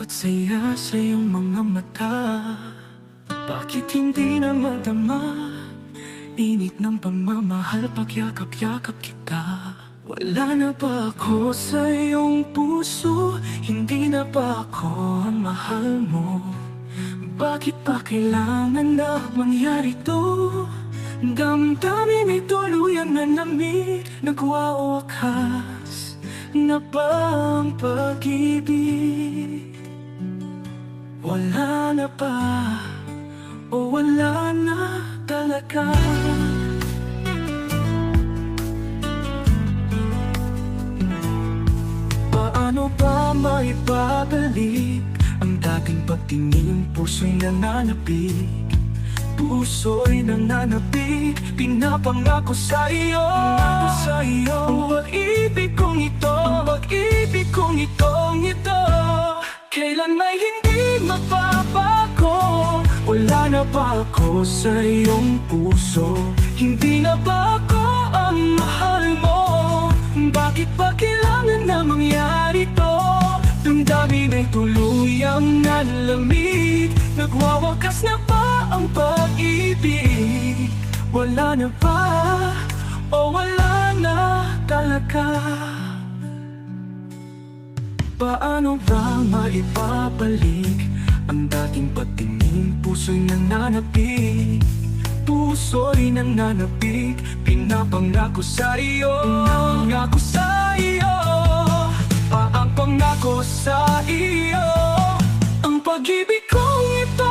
at saya sa iyong mga mata. Bakit hindi na madama init ng pagmamahal pag yakap-yakap kita? Wala na ba ako sa iyong puso? Hindi na ba ako ang mahal mo? Bakit pa kailangan na mangyari to? Damdamin ay tuluyan na lamig, nagwawakas na ba ang pag-ibig? Wala na ba o wala na talaga? Paano ba maibabalik ang dating pagtingin? Puso'y nananapig, puso'y nananapig. Pinapangako sa iyo, ang pag-ibig kong ito, ang pag-ibig kong ito, kailan may hindi mapapago. Wala na ba ako sa iyong puso? Hindi na ba ako ang mahal mo? Bakit pa kailangan na mangyari to? Damdamin ay tuluyang nalamig, nagwawakas na ba ang pag-ibig? Wala na ba o wala na talaga? Paano ba maibabalik ang dating patingin? Puso'y nananapig, puso'y nananapig. Pinapangako sa iyo, pangako sa iyo, ang pangako sa iyo. Ang pag-ibig kong ito,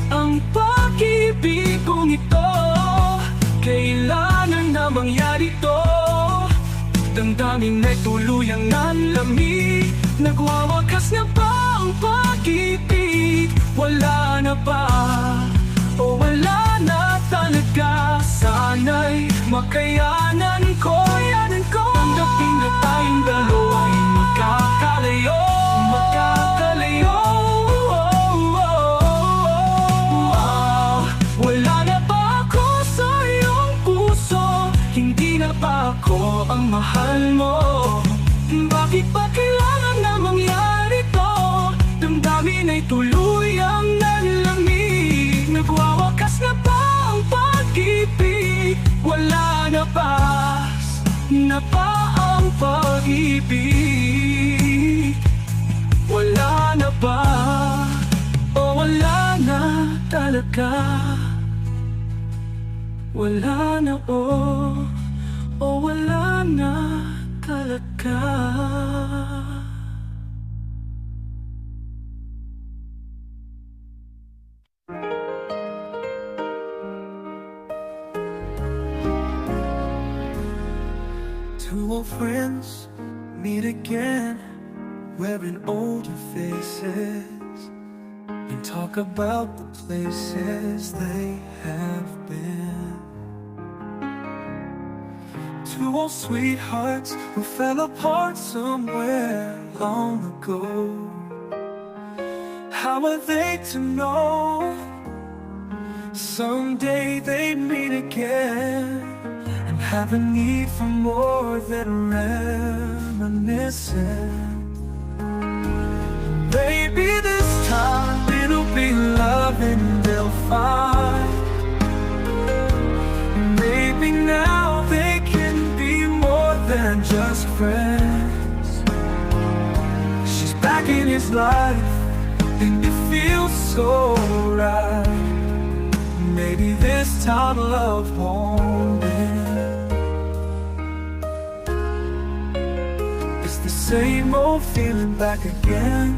ang pag-ibig kong ito, kailangan na mangyari to? Damdamin ay tuluyang nanlamig, nagwawakas na ba ang pag-ibig? Wala na ba o wala na talaga? Sana'y makayanan ko, tanggapin na tayong dalawa'y magkakalayo, Wala na ba ako sa iyong puso? Hindi na ba ako ang mahal mo? Bakit pa kailangan na mangyari to? Damdamin ay tuluyang nalamig, nagwawakas na ba ang pag-ibig? Wala na ba ang pag-ibig? Wala na ba o wala na talaga? Wala na o wala na talaga. Two old friends meet again, wearing older faces, and talk about the places they have been. Two old sweethearts who fell apart somewhere long ago. How are they to know someday they meet again and have a need for more than reminiscing? Maybe this time it'll be love and they'll find. Maybe now they can be more than just friends. She's back in his life and it feels so right. Maybe this time love won't end. It's the same old feeling back again.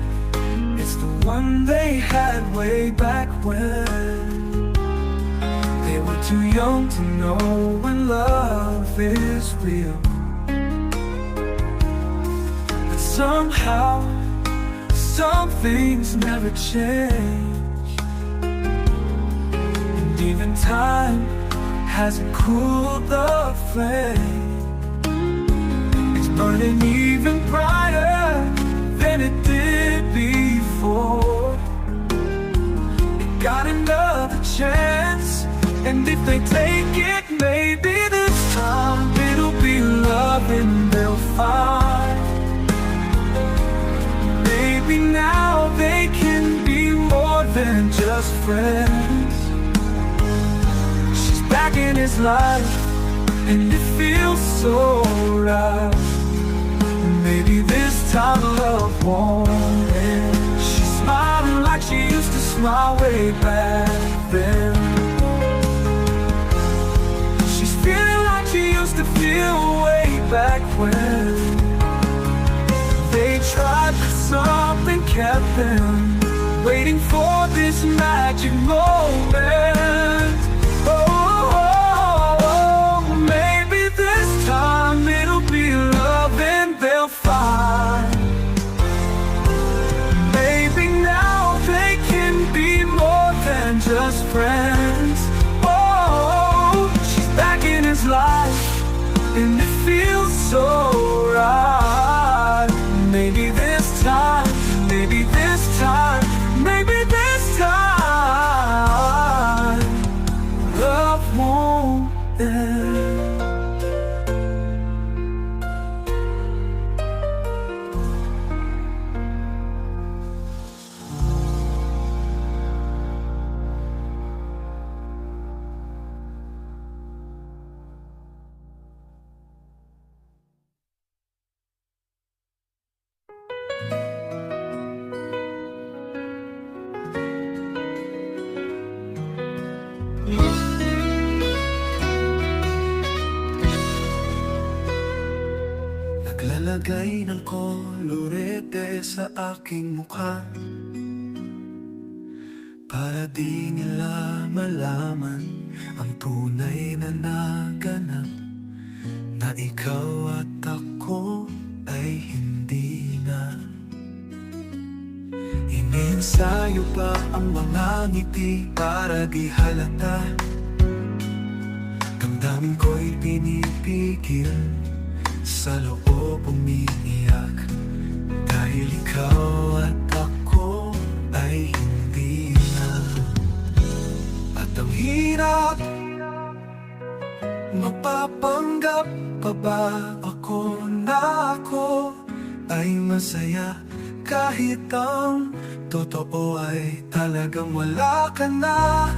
It's the one they had way back when they were too young to know when love is real. But somehow, some things never change, and even time hasn't cooled the flame. It's burning even brighter than it did before. It got another chance, and if they take it, maybe this time it'll be love and they'll find. just friends. She's back in his life, and it feels so right. Maybe this time love won't end. She's smiling like she used to smile way back then. She's feeling like she used to feel way back when. They tried, but something kept them waiting for this magic moment. Oh, maybe this time it'll be love and they'll find. Maybe now they can be more than just friends. Oh, she's back in his life, and it feels so right. Maybe this time, maybe this time, maybe this time love won't end. Naglalagay ng kolorete sa aking mukha para di nila malaman ang tunay na naganap, na ikaw at ako ay hindi na. Iniensayo pa ang mga ngiti para di halata. Damdamin ko'y pinipigil, sa loob umiiyak, dahil ikaw at ako ay hindi na. At ang hirap, mapapanggap pa ba ako na ako ay masaya, kahit ang totoo ay talagang wala ka na.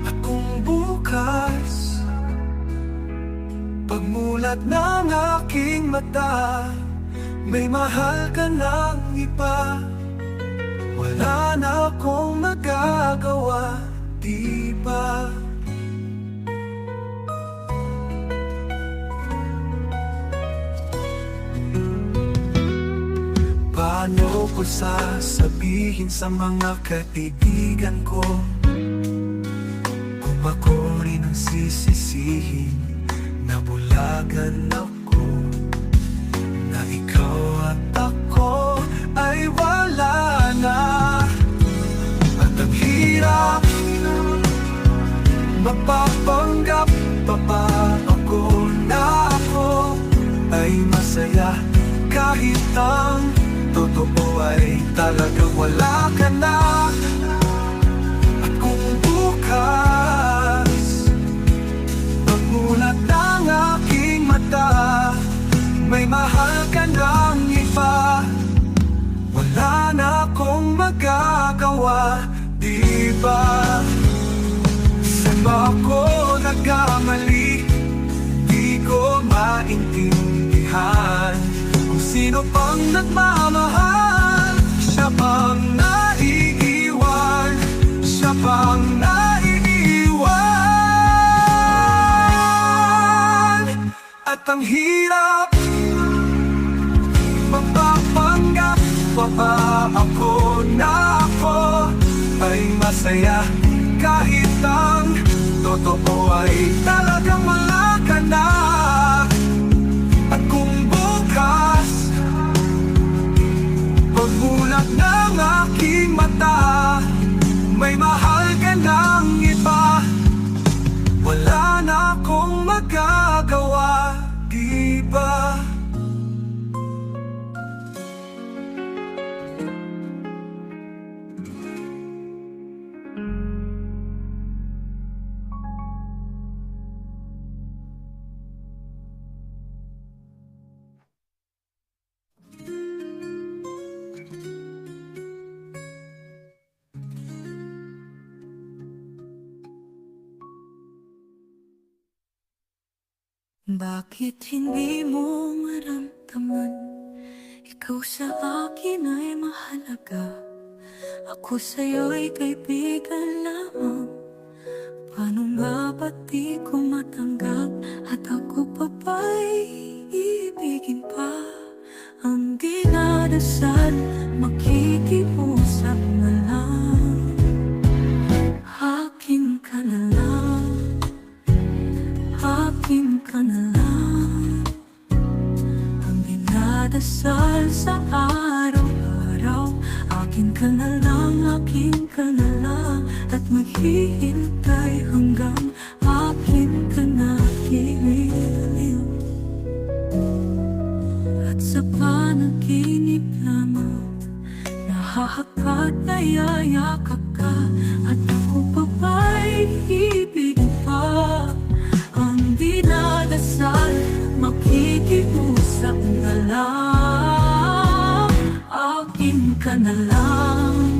At kung bukas pagmulat ng aking mata, may mahal ka ng iba, wala na akong magagawa, di ba? Paano ko sasabihin sa mga kaibigan ko kung ako rin ang sisisihin? Nabulagan ako na ikaw at ako ay wala na. At ang hirap, mapapanggap pa ba ako na ako ay masaya, kahit ang totoo ay talagang wala ka na. At kung bukas pagmulat ng aking mata, may mahal ka ng iba, wala na akong magagawa, di ba? Saan ba ako nagkamali? Di ko maintindihan kung sino pang nagmamahal. Siya pang naiiwan, siya pang naiiwan. At ang hirap, magpapanggap pa ba ako na ako ay masaya, kahit ang totoo ay talagang wala ka na. At kung bukas pagmulat ng aking mata, may mahal ka ng iba, wala na akong magagawa, di ba? Bakit hindi mo maramdaman? Ikaw sa akin ay mahalaga. Ako sa'yo'y kaibigan lamang. Paano nga ba't di ko matanggap? At ako pa ba'y iibigin pa? Ang dinadasal, makikiusap na lang. Akin ka na lang, akin ka na lang. Ang dinadasal sa araw-araw, akin ka na lang, akin ka na lang. At maghihintay hanggang akin ka na giliw. At sa panaginip lamang, nahahakot na yayakap ka. At ako pa ba'y ibigin pa? Ang dinadasal, makikiusap na lang. Akin ka na lang,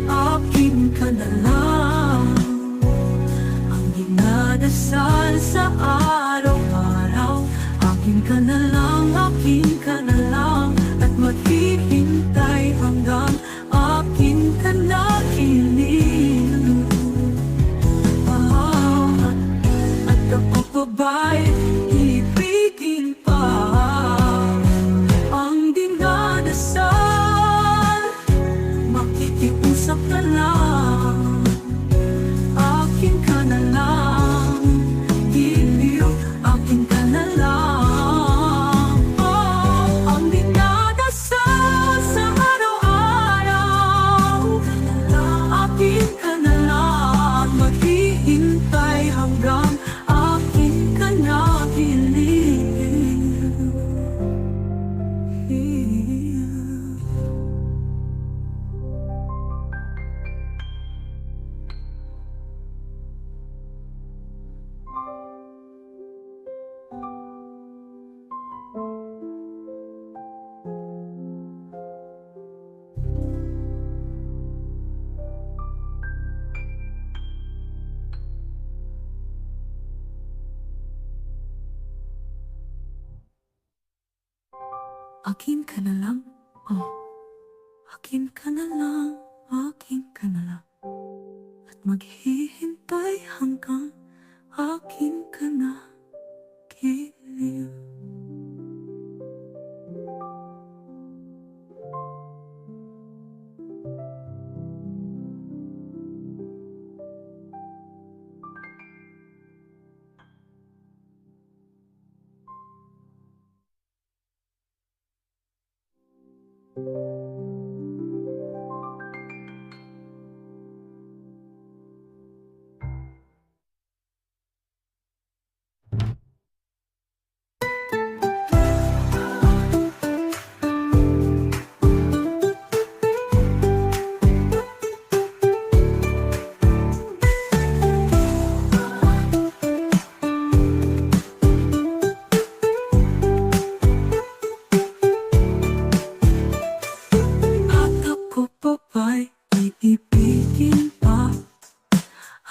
akin ka na lang. Ang dinadasal sa araw-araw, akin ka na lang, akin ka na lang. At maghihintay hanggang akin ka na giliw. At ako pa ba'y ibigin pa? Ang dinadasal, makikiusap na lang. Akin ka na lang, giliw, akin ka na lang. Ang dinadasal sa araw-araw, akin ka na lang. Maghihintay hanggang akin ka na giliw. Akin ka na lang, akin ka na lang, akin ka na lang. At maghihintay hanggang akin ka na giliw. At ako pa ba'y iibigin pa?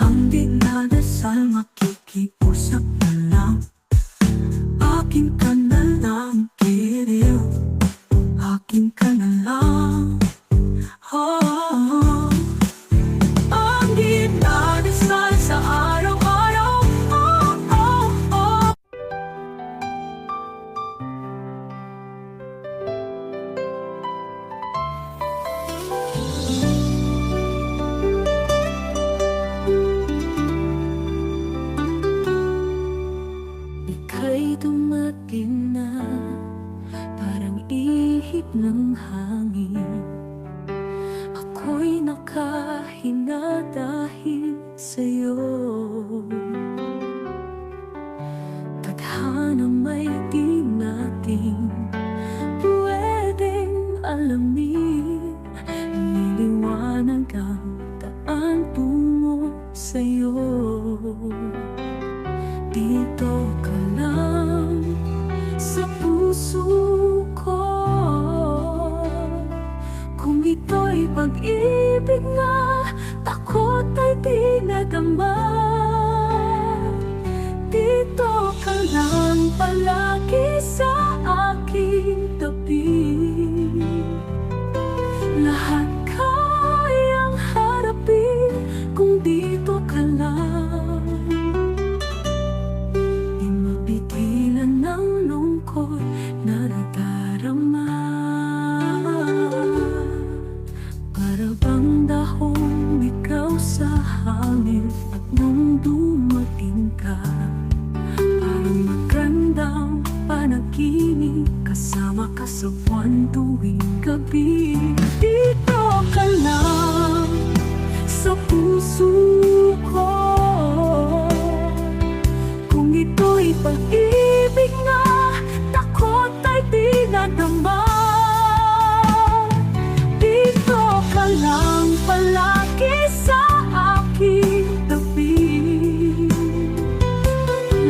Ang dinadasal, makikiusap na lang. Akin ka na lang, giliw, akin ka na lang. Ang dinadasal sa araw-araw, ika'y dumating na, parang ihip ng hangin. Ako'y nakahina dahil sa'yo. Tadhana may di natin pwedeng alamin. Niliwanag ang daan tungo sa'yo. Dito ka lang sa puso ko. Kung ito'y pag-ibig na, takot ay di nadama. Dito ka palagi sa aking tabi. Lahat kayang harapin kung dito ka lang. Di mapigilan ng lungkot na nadarama. Para bang dahong ikaw sa hangin, at nung dumating ka, parang magandang panaginip, kasama ka sa buwan tuwing gabi. Dito ka lang sa puso ko, kung ito'y pag-ibig na takot ay di nadama. Dito ka lang palagi sa aking tabi.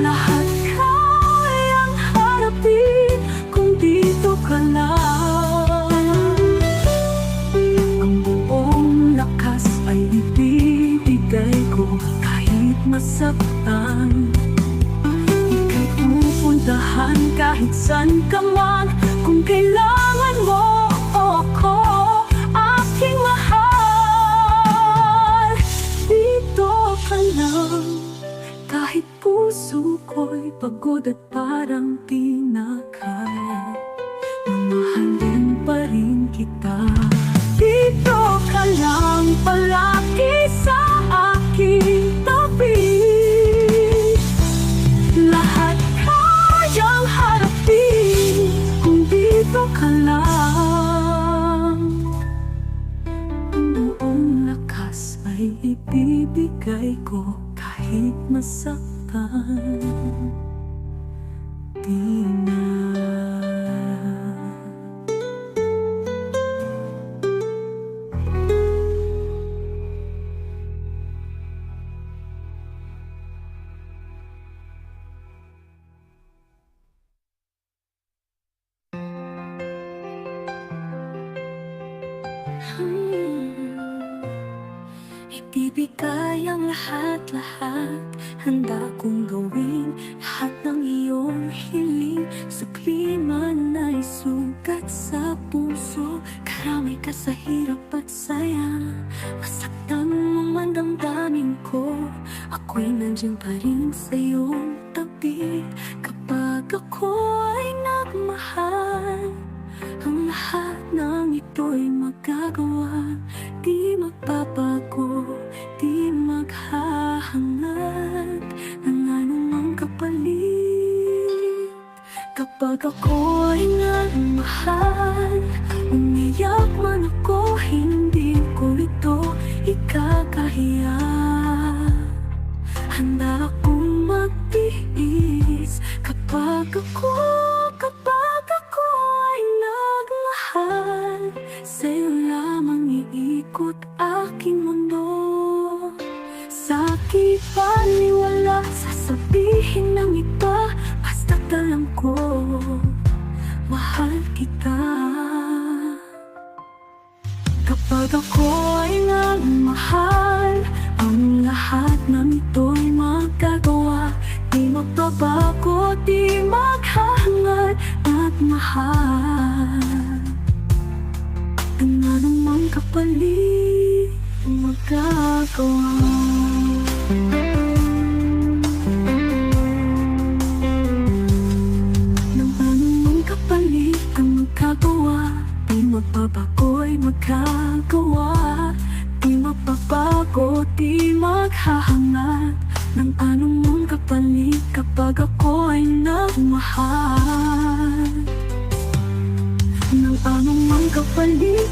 Lahat kayang harapin kung dito ka lang. Ang buong lakas ay ibibigay ko kahit masaktan. Ika'y pupuntahan kahit saan ka man, kung kailangan mo ako, aking mahal. Dito ka lang kahit puso ko'y pagod at parang di na kaya, mamahalin pa rin kita. Dito ka lang palagi sa aking tabi. Lahat kayang harapin kung dito ka lang. Ang buong lakas ay ibibigay ko kahit masaktan. Di na. Ibibigay ang lahat-lahat, handa kong gawin lahat ng iyong hiling. Sa klima na'y sugat sa puso, karamay ka sa hirap at saya. Masaktan mo man damdamin ko, ako'y nandiyan pa rin sa iyong tabi. Kapag ako ay nagmahal, ang lahat ng ito'y magagawa. Di magbabago, di maghahangad ng anumang kapalit. Kapag ako ay nagmahal, umiyak man ako, hindi ko ito ikakahiya. Handa akong magtiis kapag ako ay nagmahal. Sa'yo lamang iikot aking mundo. Sa'ki paniwala, sasabihin ng iba, basta't alam ko, mahal kita. Kapag ako ay nagmahal, ang lahat ng ito'y magagawa. Di magbabago, di maghahangad at mahal. Ang anumang kapalit magagawa. Ng anumang kapalit ang magagawa. Di magbabago'y magagawa. Di magbabago, di maghahangad ng anumang kapalit kapag ako ay nagmahal. Ng anumang kapalit,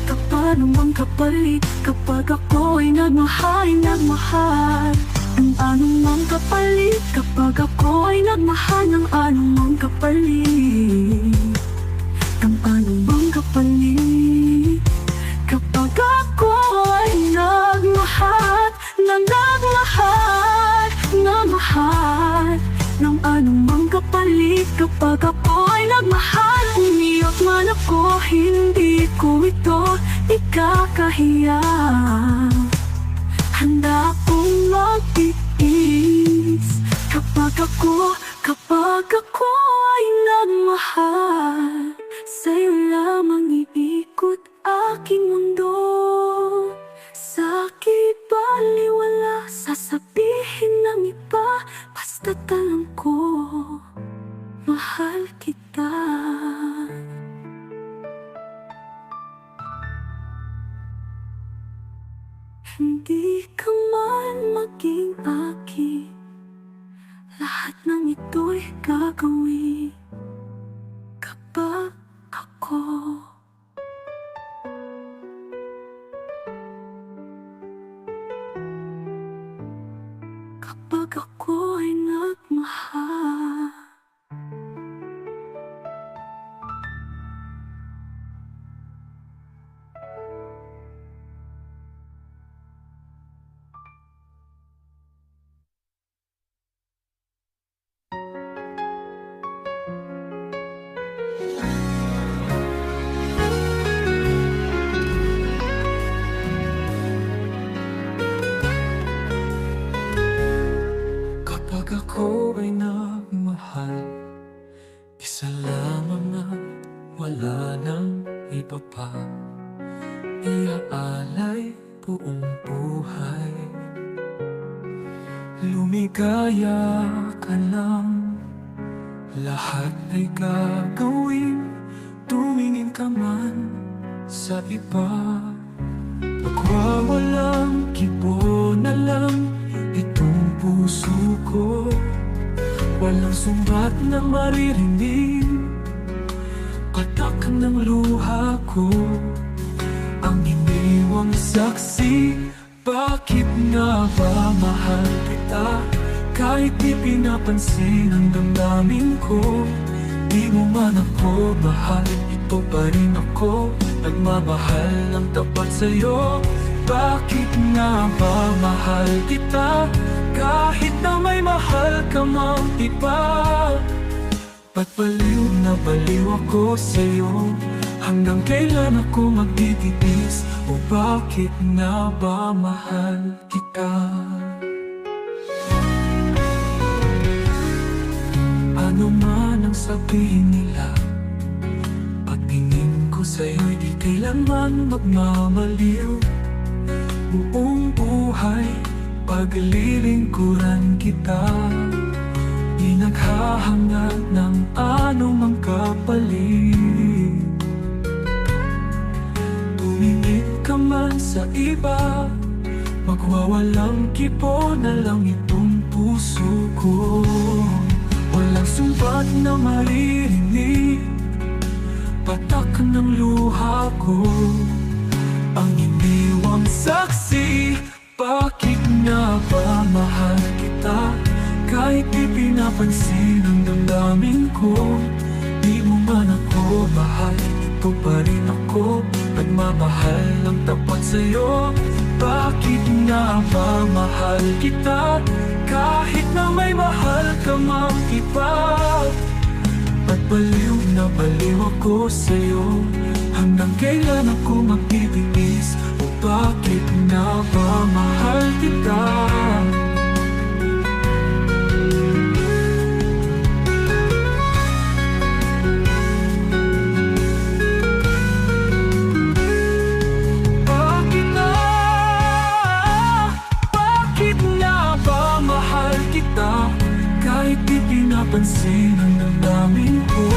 anumang kapalit kapag ako ay nagmahal, ng anumang kapalit kapag ako ay nagmahal, ng anumang kapalit, ng anumang kapalit kapag ako ay nagmahal, ng anumang kapalit kapag ako ay nagmahal. Umiyak man ako, hindi ko ito ikakahiya. Handa akong magtiis kapag Kapag ako ay nagmahal, sa'yo lamang iikot aking mundo. Sa'kin baliwala sasabihin ng iba, basta't alam ko, mahal kita. Hindi ka man maging akin, lahat ng ito'y gagawin kapag ako ay nagmahal. Kapag ako ay nagmahal, isa lamang at wala nang iba pa. Iaalay buong buhay, lumigaya ka lang, lahat ay gagawin. Tumingin ka man sa iba, magwawalang kibo na lang itong puso ko. Walang sumbat na maririnig, patak ng luha ko, ang iniwang saksi. Bakit nga ba mahal kita? Kahit di pinapansin ang damdamin ko. Di mo man ako mahal, ito pa rin ako, nagmamahal ng tapat sa'yo. Bakit nga ba mahal kita? Kahit na may mahal ka mang iba. Ba't baliw na baliw ako sa'yo? Hanggang kailan ako magtitiis? O bakit nga ba mahal kita? Ano man ang sabihin nila, pagtingin ko sa'yo'y di kailanman magmamaliw. Buong buhay, paglilingkuran kita, di naghahangad ng anumang kapalit. Tumingin ka man sa iba, magwawalang kipo na lang itong puso ko. Walang sumbat na maririnig, patak ng luha ko, ang iniwang saksi. Bakit nga ba mahal kita? Kahit di pinapansin ang damdamin ko. Di mo man ako mahal, ito pa rin ako, nagmamahal ng tapat sa'yo. Bakit nga ba mahal kita? Kahit na may mahal ka mang iba. Ba't baliw na baliw ako sa'yo? Hanggang kailan ako magtitiis? O bakit nga ba mahal kita? Bakit nga ba mahal kita? Kahit di pinapansin ang damdamin ko.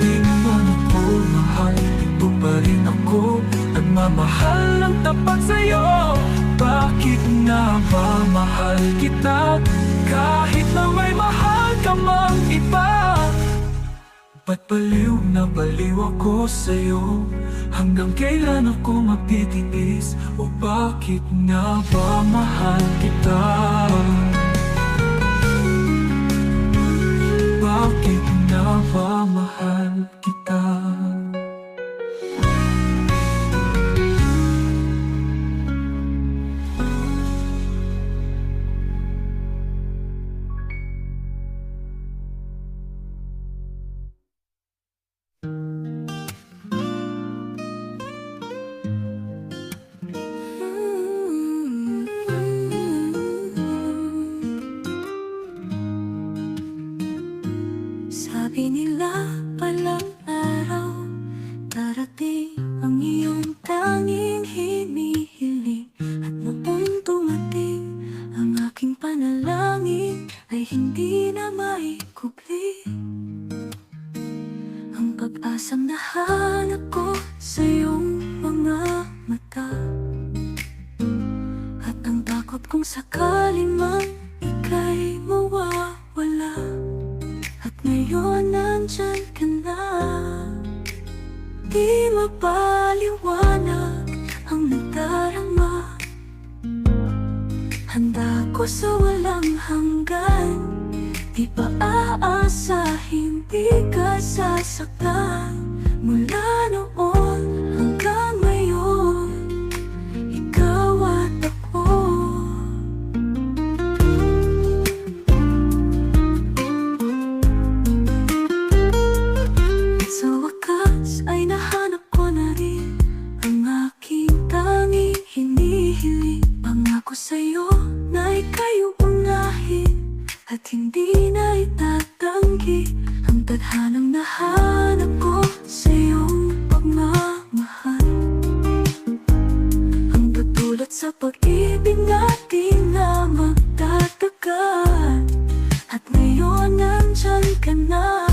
Di naman ako mahal, ito pa rin ako, nagmamahal ng tapat sa'yo. Bakit nga ba mahal kita? Kahit na may mahal ka mang iba. Ba't baliw na baliw ako sa'yo? Hanggang kailan ako magtitiis? O bakit nga ba mahal kita? Bakit nga ba mahal kita? Sabi nila palang araw darating ang iyong tanging hinihiling. At noong dumating ang aking panalangin ay hindi na maikubli. Ang pag-asang nahanap ko sa iyong mga mata, at ang takot kung sakaling man ika'y mawawala. At ngayon nandyan ka na, di mapaliwanag ang nagdarama. Handa ko sa walang hanggan, di pa aasahin, di ka sasaktan. Mula noon hanggang ngayon, ikaw at ako. Sa wakas ay nahanap ko na rin ang aking tanging hinihiling. Pangako sa'yo na ika'y uunahin at hindi na itatanggi ang tadhanang nahanap ko sa iyong pagmamahal. Ang tutulot sa pag-ibig natin na magtatagal. At ngayon nandyan ka na,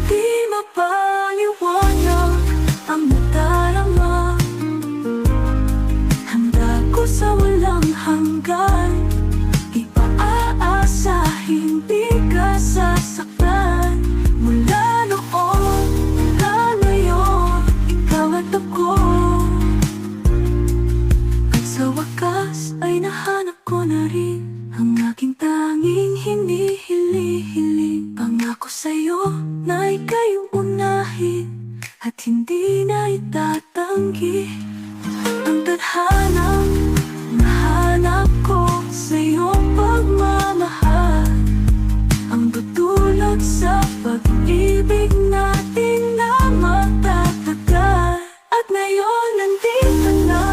di mapaliwanag ang nadarama. Handa ko sa walang hanggan, di pa aasahin, di ka sasaktan. Mula noon hanggang ngayon, ikaw at ako. At sa wakas ay nahanap ko na rin ang aking tanging hinihiling. Pangako sa'yo na ika'y uunahin at hindi na itatanggi ang tadhanang nahanap ko sa iyong pagmamahal. Ang tutulog sa pag-ibig natin na magtatagal. At ngayon nandito na,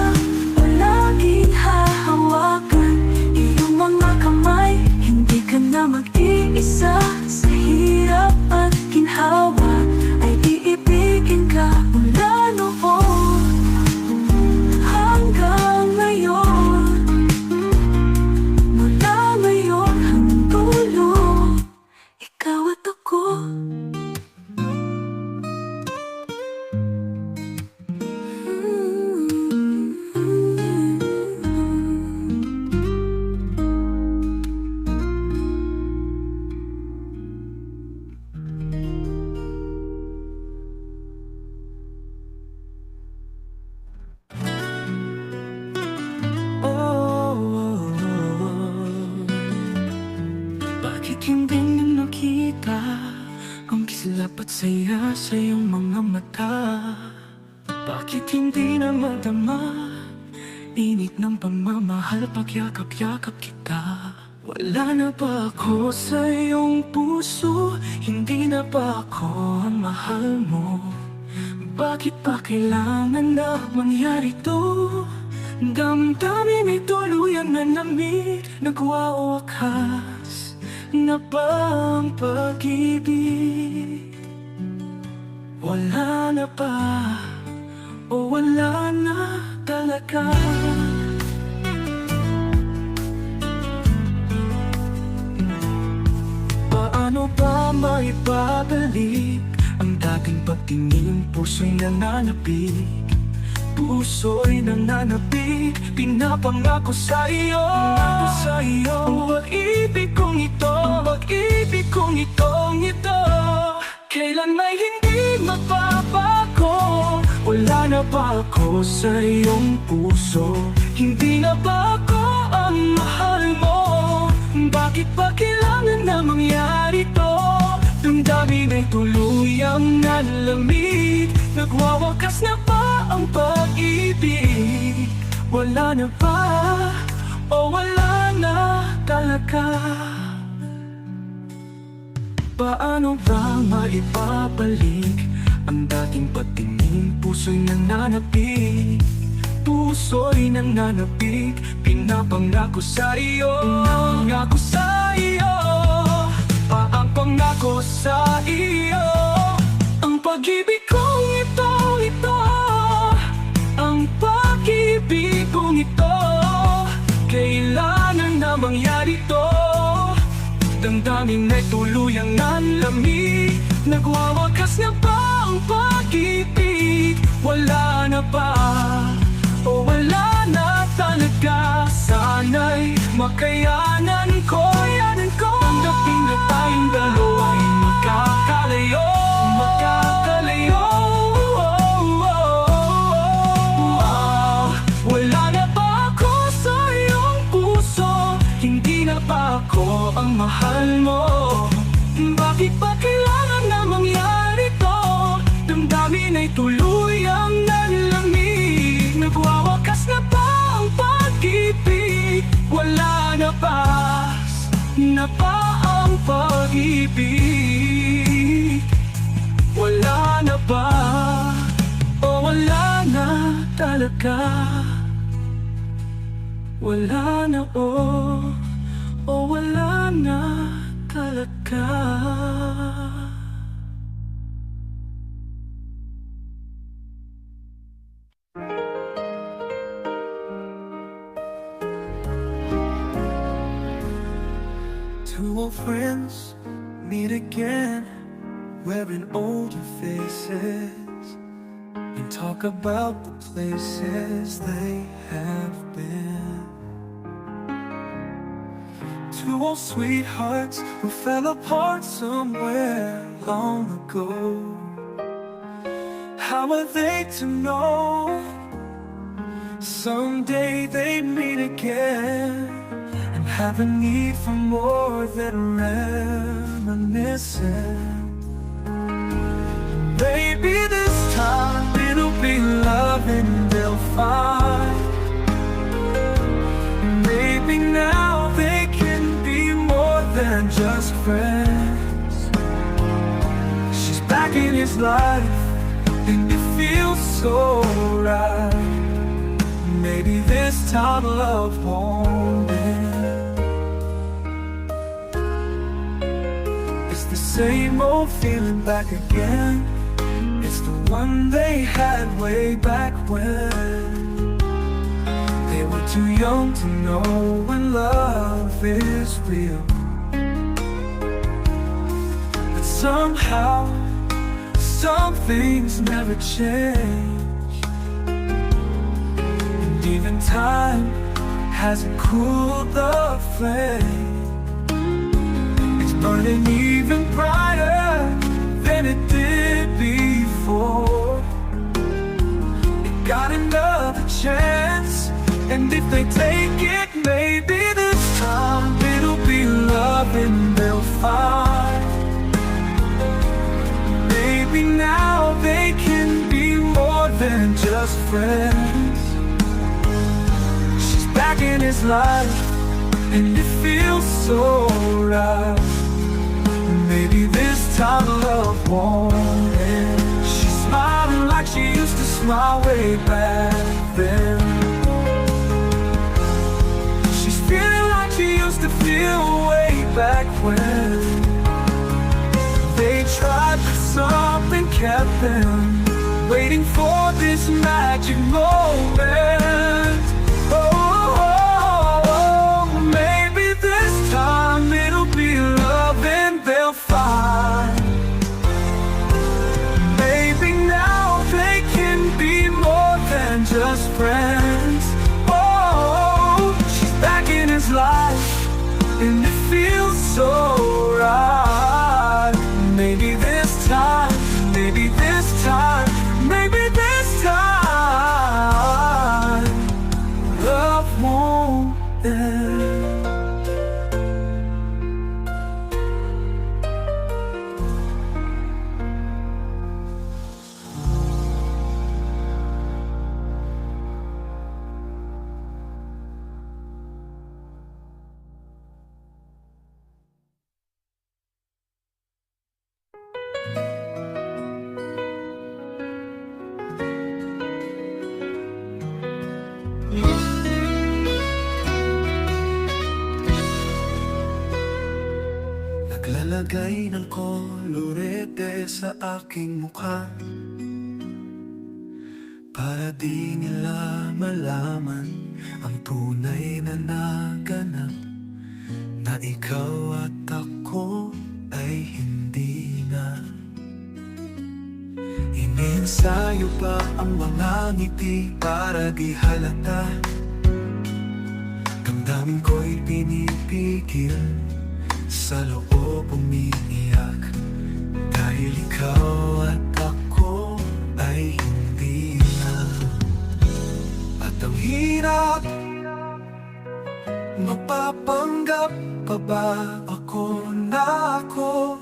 palaging hahawakan iyong mga kamay. Hindi ka na mag-iisa sa hirap at ginhawa, ay iibigin ka. Mula noon hanggang ngayon, mula ngayon hanggang dulo, ikaw at ako. Bakit hindi niyo nakita ang kislap at saya sa iyong mga mata? Bakit hindi na madama init ng pagmamahal pagyakap-yakap kita? Wala na ba ako sa iyong puso? Hindi na ba ako ang mahal mo? Bakit pa kailangan na mangyari to? Damdamin ay tuluyan na lamig, nagwawakas na ba ang pag-ibig? Wala na ba o wala na talaga? Paano ba maibabalik ang dating pagtingin? Puso'y nananapig, puso'y nananapig. Pinapangako sa iyo, ang pag-ibig kong ito, ang pag-ibig kong ito, kailan may hindi magbabago. Wala na ba ako sa iyong puso? Hindi na ba ako ang mahal mo? Bakit pa kailangan na mangyari to? Damdamin ay tuluyang nalamig, nagwawakas na ba ang pag-ibig? Wala na ba o wala na talaga? Paano ba maibabalik ang dating patingin? Puso'y nananapig, puso'y nananapig. Pinapangako sa iyo, pangako sa iyo. Ang pag-ibig kong ito, ang pag-ibig kong ito. Kailangan na mangyari to. Damdamin ay tuluyang nanlamig. Nagwawakas na ba ang pag-ibig? Wala na ba? O wala na talaga? Sana'y makayanan ko. Tanggapin na tayong dalawa'y magkakalayo. Wala na ba ako sa iyong puso? Hindi na ba ako ang mahal mo? Bakit ba kailangan na mangyari to? Damdamin ay tuluyang nanlamig. Nagwawakas na ba ang pag-ibig? Wala na ba ang pag-ibig? Wala na ba? O wala na talaga? Wala na o wala na talaga? Two old friends meet again, wearing older faces, and talk about the places they have been. Two old sweethearts who fell apart somewhere long ago. How are they to know someday they meet again and have a need for more than reminiscing? Maybe this time it'll be love and they'll find. Maybe now they can be more than just friends. She's back in his life and it feels so right. Maybe this time love won't end. It's the same old feeling back again. It's the one they had way back when they were too young to know when love is real. But somehow some things never change, and even time hasn't cooled the flame. It's burning even brighter than it did before. It got another chance, and if they take it, maybe this time it'll be love and they'll find. Maybe now they can be more than just friends. She's back in his life and it feels so right. Maybe this time love won't end. She's smiling like she used to smile way back then. She's feeling like she used to feel way back when they tried, but something kept them waiting for this magic moment. Maybe this time it'll be love and they'll find. Maybe now they can be more than just friends. Oh, she's back in his life and it feels so right. Maybe this time, maybe this time, maybe this time love won't end. Naglagay ng kolorete sa aking mukha para di nila malaman ang tunay na naganap, na ikaw at ako ay hindi na. Ininsayo pa ang mga ngiti para di halata. Damdamin ko'y pinipigil, sa loob umiiyak, dahil ikaw at ako ay hindi na. At ang hirap, mapapanggap pa ba ako na ako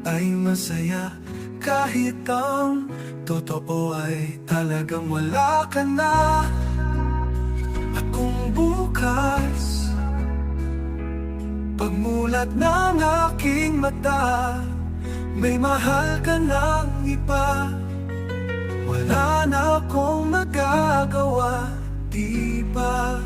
ay masaya, kahit ang totoo ay talagang wala ka na. At kung bukas, pagmulat ng aking mata, may mahal ka ng iba, wala na akong magagawa, di ba?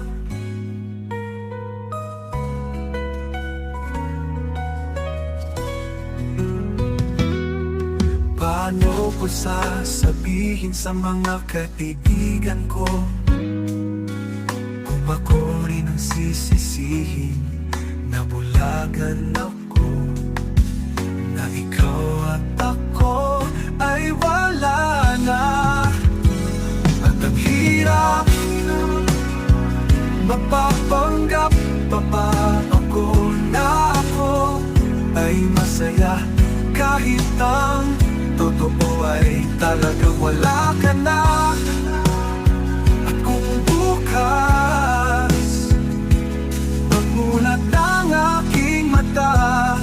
Paano ko sasabihin sa mga kaibigan ko kung ako rin ang sisisihin? Nabulagan ako na ikaw at ako ay wala na. At ang hirap, mapapanggap pa ba ako na ako ay masaya, kahit ang totoo ay talagang wala ka na. At kung bukas, pagmulat ng aking mata,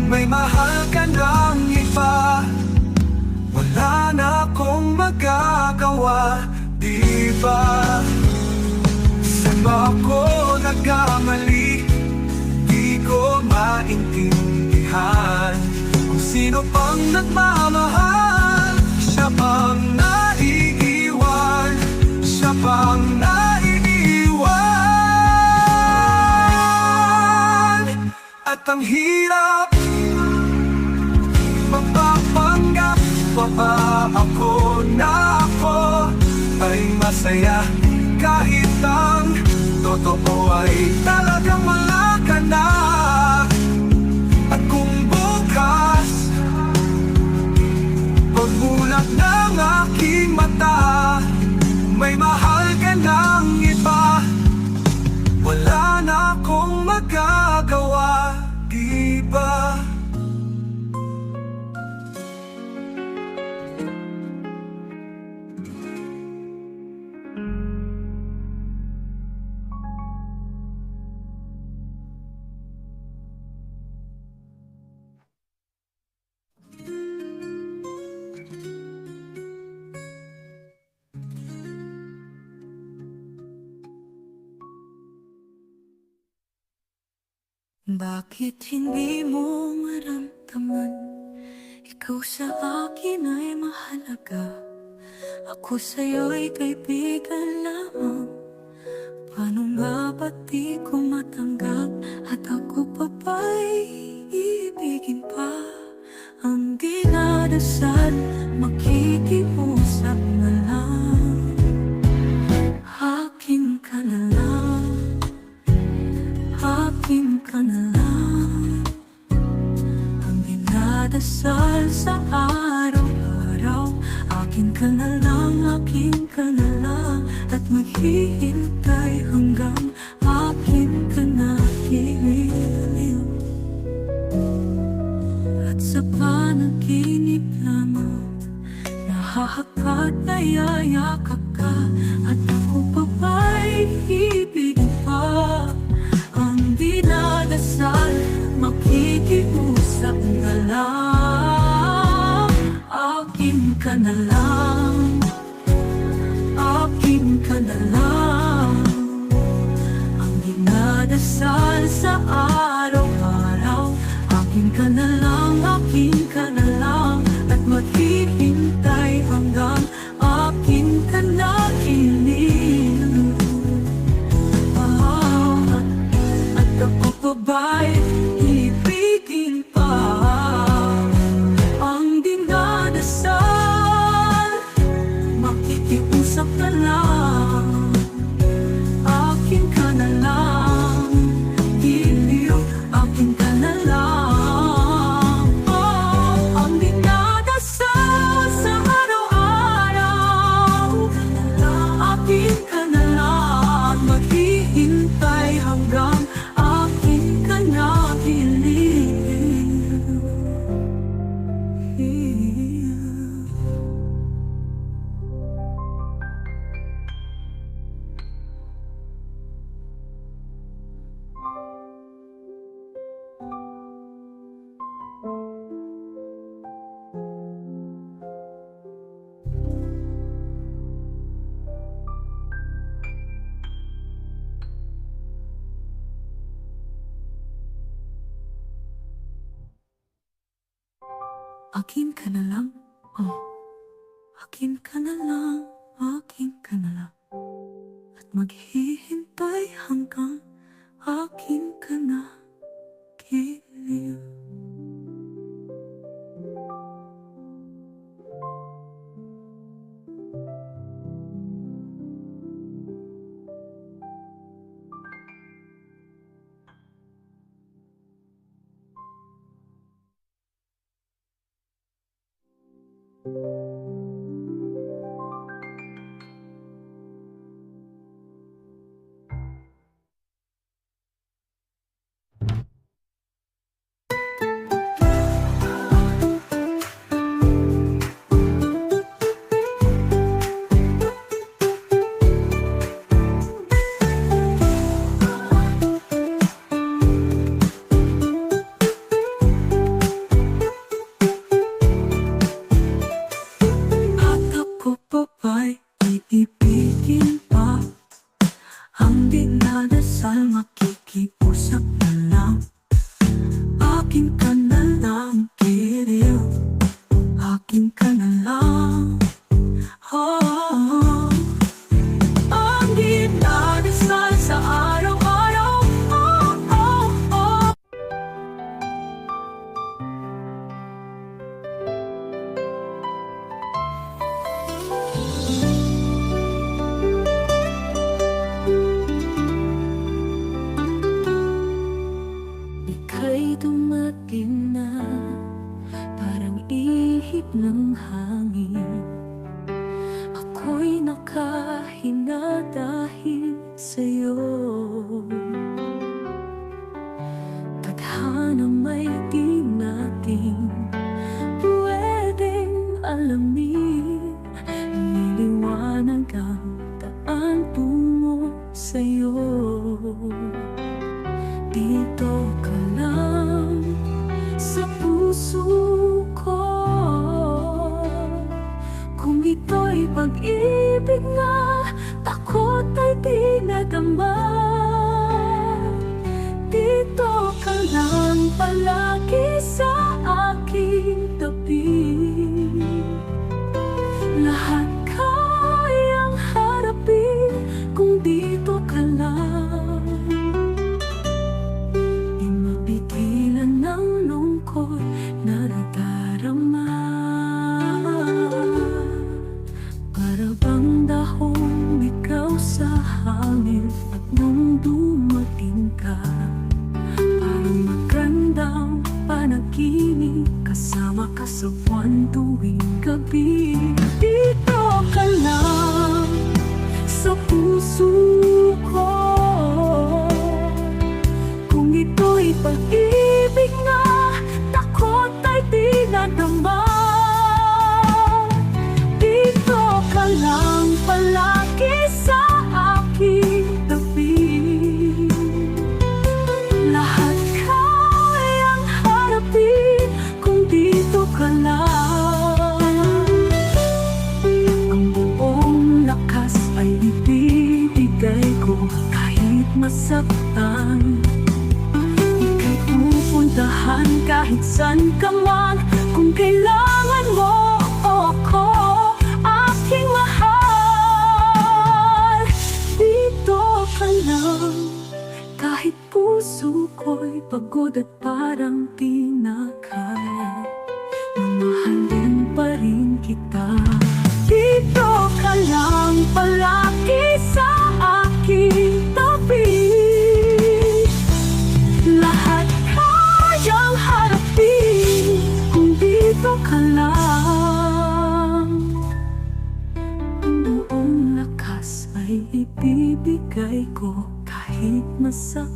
may mahal ka ng iba, wala na akong magagawa, di ba? Saan ba ako nagkamali? Di ko maintindihan kung sino pang nagmamahal. Siya bang naiiwan? Siya bang naiiwan? At ang hirap, mapapanggap pa ba ako na ako ay masaya, kahit ang totoo ay talagang wala ka na. At kung bukas, pagmulat ng aking mata, may mahal ka ng iba, wala na akong magagawa, di ba? Bakit hindi mo maramdaman? Ikaw sa akin ay mahalaga, ako sa'yo'y kaibigan lamang. Paano nga ba't di ko matanggap, at ako pa ba'y ibigin pa? Ang dinadasal, makikiusap na lang, akin ka na lang, akin ka na lang. Ang dinadasal sa araw-araw, akin ka na lang, akin ka na lang. At maghihintay hanggang akin ka na giliw. At sa panaginip lamang, nahahakot na yayakap ka, at ako pa ba'y ibigin pa? Ang dinadasal, makikiusap na lang, akin ka na lang, akin ka na lang. Ang dinadasal sa araw-araw, akin ka na lang, akin ka na lang. At maghihintay hanggang akin ka na giliw. At ako pa ba'y ibigin pa? Akin ka na lang, oh. Akin ka na lang, akin ka na lang. At maghihintay hanggang akin ka na giliw. At ako pa ba'y iibigin pa? Ang dinadasal makikiusap na lang. Akin ka na lang, giliw. Akin ka na lang, oh. Ang dinadasal sa araw-araw, oh, oh, oh. Ika'y dumating na, parang ihip ng hangin. Ako'y nakahinga dahil sa'yo. Tadhana may di natin pwedeng alamin. Niliwanag ang daan tungo sa'yo. Dito ka lang sa puso ko. Kung ito'y pag-ibig nga, takot ay di nadama. Dito ka lang palagi sa aking tabi. Lahat kayang harapin kung dito ka lang. Di mapigilan ng lungkot na nadarama. Para bang dahong ikaw sa hangin. At nung dumating ka, parang magandang panaginip. Kasama ka sa buwan tuwing gabi. Dito ka lang sa puso ko. Kung ito'y pag-ibig nga, takot ay di nadama. Dito ka lang palagi sa aking tabi. Lahat kayang harapin kung dito ka lang. Ang buong lakas ay ibibigay ko kahit masaktan. Ika'y pupuntahan kahit saan ka man. Kung kailangan mo ako, aking mahal. Dito ka lang kahit puso ko'y pagod at parang di na kaya. Mamahalin pa rin kita. Dito ka lang palagi sa aking tabi. Lahat kayang harapin kung dito ka lang. Ang buong lakas ay ibibigay ko kahit masaktan.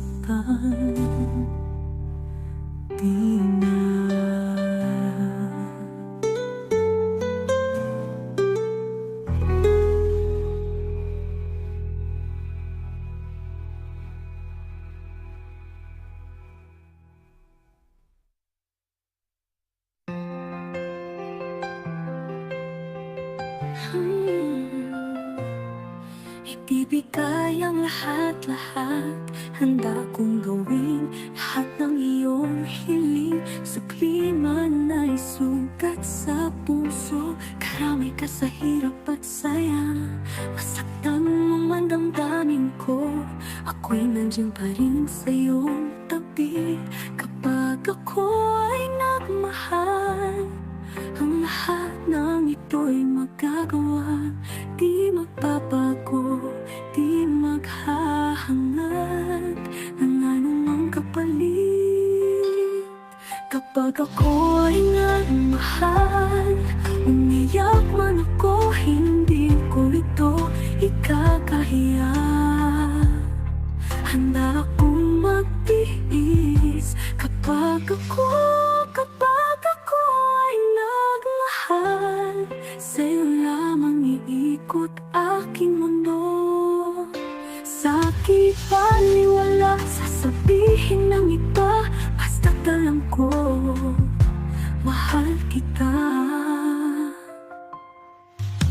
Di na. Ibibigay ang lahat-lahat. Handa kong gawin lahat ng iyong hiling. Sa klima na'y sugat sa iyong tabi. Kapag ako ay nagmahal, ang lahat ng ito'y magagawa. Di magbabago, di maghahangad ng anumang kapalit. Kapag ako ay nagmahal, umiyak man ako, hindi ko ito ikakahiya. Handa akong magtiis kapag ako ay nagmahal. Sa'yo lamang iikot aking mundo. Sa'ki paniwala, sasabihin ng iba, basta't alam ko, mahal kita.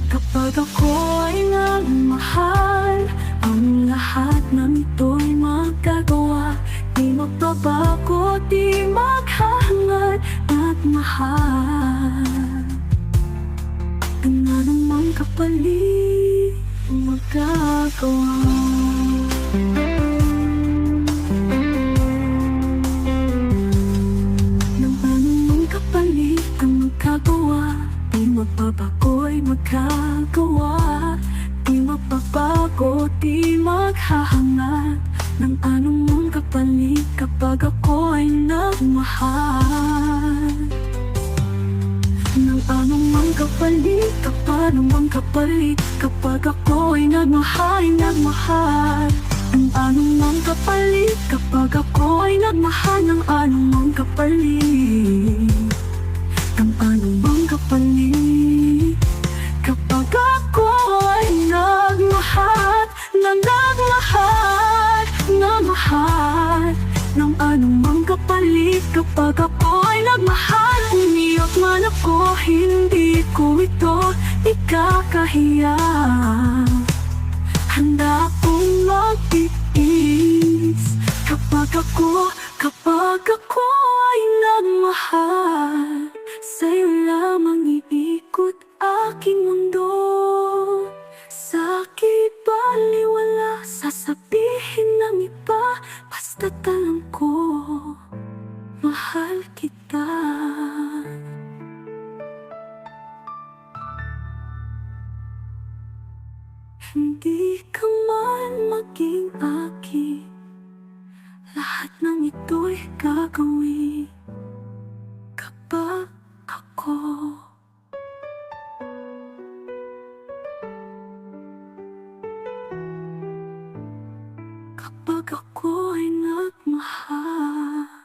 Kapag ako ay nagmahal, ang lahat ng ito'y magagawa. Di magbabago, di maghahangad at mahal. Ang anumang kapalit magagawa. Ng anumang kapalit ang magagawa. Di magbabago'y magagawa. Di magbabago, di maghahangad ng anumang kapalit kapag ako ay nagmahal. Ng anumang kapalit, anumang kapalit kapag ako ay nagmahal, nagmahal. Ang anumang kapalit kapag ako ay nagmahal, ng anumang kapalit. Ang anumang kapalit kapag ako ay nagmahal, nagmahal, nagmahal. Ng anumang kapalit kapag ako ay nagmahal, umiyak man ako, hindi ko ito ikakahiya. Handa akong magtiis kapag ako ay nagmahal. Sa'yo lamang iikot aking mundo. Sa'ki baliwala, sasabihin ng iba, basta't alam ko, mahal kita. Hindi ka man maging akin, lahat ng ito'y gagawin kapag ako ay nagmahal.